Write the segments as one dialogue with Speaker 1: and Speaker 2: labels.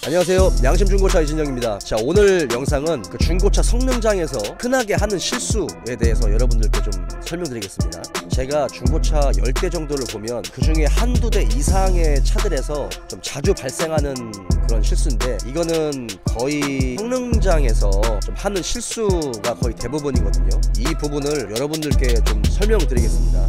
Speaker 1: 안녕하세요, 양심중고차 이진영입니다. 자, 오늘 영상은 그 중고차 성능장에서 흔하게 하는 실수에 대해서 여러분들께 좀 설명드리겠습니다. 제가 중고차 10대 정도를 보면 그 중에 한두 대 이상의 차들에서 좀 자주 발생하는 그런 실수인데, 이거는 거의 성능장에서 좀 하는 실수가 거의 대부분이거든요. 이 부분을 여러분들께 좀 설명드리겠습니다.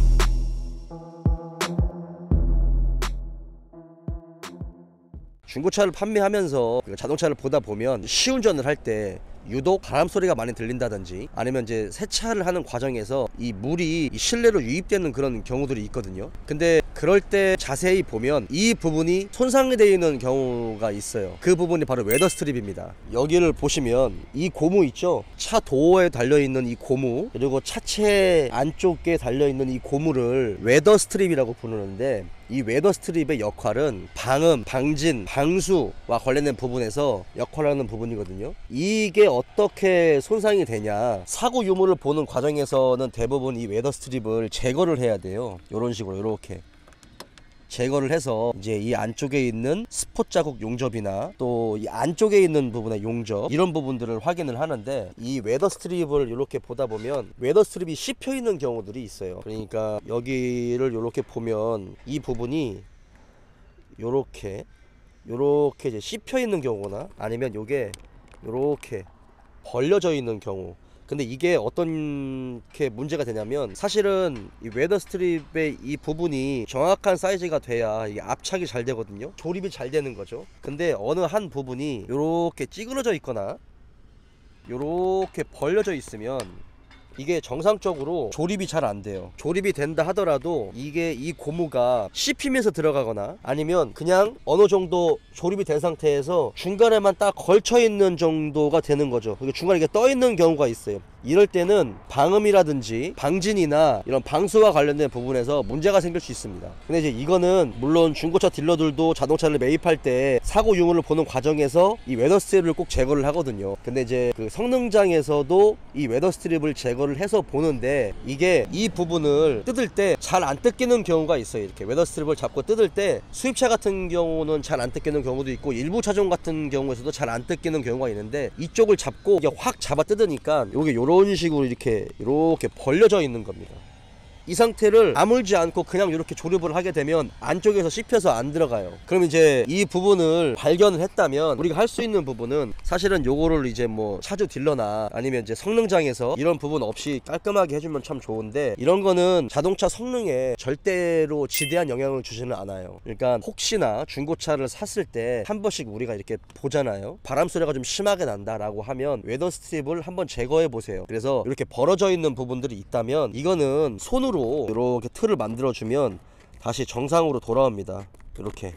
Speaker 1: 중고차를 판매하면서 자동차를 보다 보면 시운전을 할 때 유독 바람소리가 많이 들린다든지, 아니면 이제 세차를 하는 과정에서 이 물이 실내로 유입되는 그런 경우들이 있거든요. 근데 그럴 때 자세히 보면 이 부분이 손상이 되어 있는 경우가 있어요. 그 부분이 바로 웨더 스트립입니다. 여기를 보시면 이 고무 있죠? 차 도어에 달려있는 이 고무, 그리고 차체 안쪽에 달려있는 이 고무를 웨더 스트립이라고 부르는데, 이 웨더 스트립의 역할은 방음, 방진, 방수와 관련된 부분에서 역할을 하는 부분이거든요. 이게 어떻게 손상이 되냐, 사고 유무를 보는 과정에서는 대부분 이 웨더 스트립을 제거를 해야 돼요. 이런 식으로 이렇게 제거를 해서 이제 이 안쪽에 있는 스폿 자국 용접이나 또 이 안쪽에 있는 부분의 용접, 이런 부분들을 확인을 하는데, 이 웨더 스트립을 이렇게 보다 보면 웨더 스트립이 씹혀 있는 경우들이 있어요. 그러니까 여기를 이렇게 보면 이 부분이 요렇게 이제 씹혀 있는 경우나, 아니면 요게 요렇게 벌려져 있는 경우. 근데 이게 어떤 게 문제가 되냐면, 사실은 이 웨더 스트립의 이 부분이 정확한 사이즈가 돼야 이게 압착이 잘 되거든요. 조립이 잘 되는 거죠. 근데 어느 한 부분이 요렇게 찌그러져 있거나 요렇게 벌려져 있으면 이게 정상적으로 조립이 잘 안 돼요. 조립이 된다 하더라도 이게 이 고무가 씹히면서 들어가거나, 아니면 그냥 어느 정도 조립이 된 상태에서 중간에만 딱 걸쳐 있는 정도가 되는 거죠. 중간에 이게 떠 있는 경우가 있어요. 이럴 때는 방음이라든지 방진이나 이런 방수와 관련된 부분에서 문제가 생길 수 있습니다. 근데 이제 이거는 물론 중고차 딜러들도 자동차를 매입할 때 사고 유무를 보는 과정에서 이 웨더 스트립을 꼭 제거를 하거든요. 근데 이제 그 성능장에서도 이 웨더 스트립을 제거를 해서 보는데, 이게 이 부분을 뜯을 때 잘 안 뜯기는 경우가 있어요. 이렇게 웨더 스트립을 잡고 뜯을 때 수입차 같은 경우는 잘 안 뜯기는 경우도 있고, 일부 차종 같은 경우에서도 잘 안 뜯기는 경우가 있는데, 이쪽을 잡고 이게 확 잡아 뜯으니까 요게 이런 식으로 이렇게 벌려져 있는 겁니다. 이 상태를 아물지 않고 그냥 이렇게 조립을 하게 되면 안쪽에서 씹혀서 안 들어가요. 그럼 이제 이 부분을 발견을 했다면 우리가 할 수 있는 부분은, 사실은 요거를 이제 뭐 차주 딜러나 아니면 이제 성능장에서 이런 부분 없이 깔끔하게 해주면 참 좋은데, 이런 거는 자동차 성능에 절대로 지대한 영향을 주지는 않아요. 그러니까 혹시나 중고차를 샀을 때 한 번씩 우리가 이렇게 보잖아요. 바람소리가 좀 심하게 난다라고 하면 웨더 스트립을 한번 제거해 보세요. 그래서 이렇게 벌어져 있는 부분들이 있다면 이거는 손으로 이렇게 틀을 만들어 주면 다시 정상으로 돌아옵니다. 이렇게.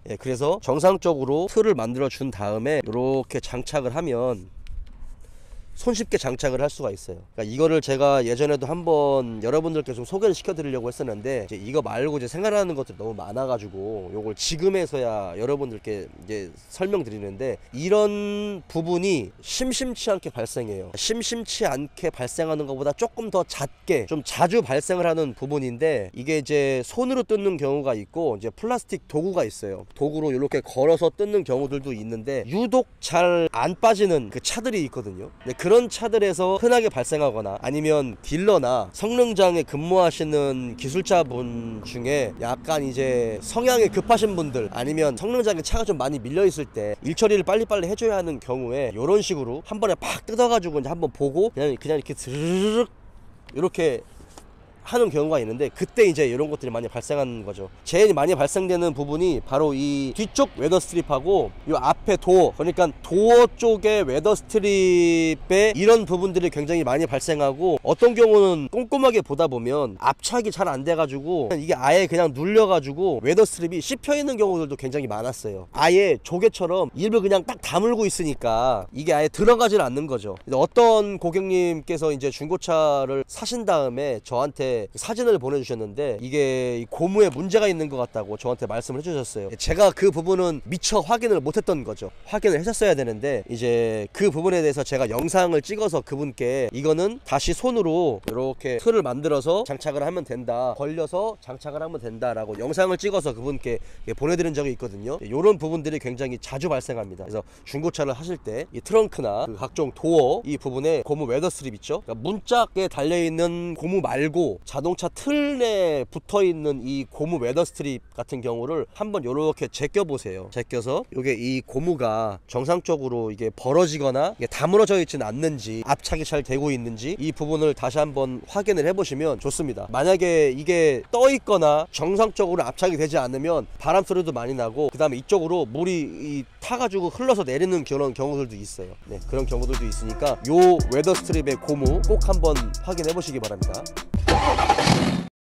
Speaker 1: 예, 그래서 정상적으로 틀을 만들어 준 다음에 이렇게 장착을 하면 손쉽게 장착을 할 수가 있어요. 그러니까 이거를 제가 예전에도 한번 여러분들께 좀 소개를 시켜 드리려고 했었는데, 이제 이거 말고 이제 생각나는 것들이 너무 많아 가지고 요걸 지금에서야 여러분들께 이제 설명드리는데, 이런 부분이 심심치 않게 발생해요. 심심치 않게 발생하는 것보다 조금 더 잦게 좀 자주 발생을 하는 부분인데, 이게 이제 손으로 뜯는 경우가 있고, 이제 플라스틱 도구가 있어요. 도구로 이렇게 걸어서 뜯는 경우들도 있는데, 유독 잘 안 빠지는 그 차들이 있거든요. 그런 차들에서 흔하게 발생하거나, 아니면 딜러나 성능장에 근무하시는 기술자분 중에 약간 이제 성향이 급하신 분들, 아니면 성능장에 차가 좀 많이 밀려 있을 때 일 처리를 빨리빨리 해줘야 하는 경우에 이런 식으로 한 번에 팍 뜯어가지고 이제 한번 보고 그냥 이렇게 스르륵 이렇게 하는 경우가 있는데, 그때 이제 이런 것들이 많이 발생하는 거죠. 제일 많이 발생되는 부분이 바로 이 뒤쪽 웨더 스트립하고 이 앞에 도어, 그러니까 도어 쪽에 웨더 스트립에 이런 부분들이 굉장히 많이 발생하고, 어떤 경우는 꼼꼼하게 보다 보면 압착이 잘 안 돼가지고 이게 아예 그냥 눌려가지고 웨더 스트립이 씹혀 있는 경우들도 굉장히 많았어요. 아예 조개처럼 입을 그냥 딱 다물고 있으니까 이게 아예 들어가질 않는 거죠. 어떤 고객님께서 이제 중고차를 사신 다음에 저한테 저한테 사진을 보내주셨는데 이게 고무에 문제가 있는 것 같다고 저한테 말씀을 해주셨어요. 제가 그 부분은 미처 확인을 못했던 거죠. 확인을 했었어야 되는데 이제 그 부분에 대해서 제가 영상을 찍어서 그분께 이거는 다시 손으로 이렇게 틀을 만들어서 장착을 하면 된다, 걸려서 장착을 하면 된다라고 영상을 찍어서 그분께 보내드린 적이 있거든요. 이런 부분들이 굉장히 자주 발생합니다. 그래서 중고차를 하실 때 이 트렁크나 그 각종 도어 이 부분에 고무 웨더 스트립 있죠. 그러니까 문짝에 달려있는 고무 말고 자동차 틀 내에 붙어있는 이 고무 웨더 스트립 같은 경우를 한번 이렇게 제껴 보세요. 제껴서 이게 이 고무가 정상적으로 이게 벌어지거나 이게 다물어져 있지는 않는지, 압착이 잘 되고 있는지 이 부분을 다시 한번 확인을 해보시면 좋습니다. 만약에 이게 떠 있거나 정상적으로 압착이 되지 않으면 바람 소리도 많이 나고, 그 다음에 이쪽으로 물이 타가지고 흘러서 내리는 그런 경우들도 있어요. 네, 그런 경우들도 있으니까 요 웨더 스트립의 고무 꼭 한번 확인해 보시기 바랍니다.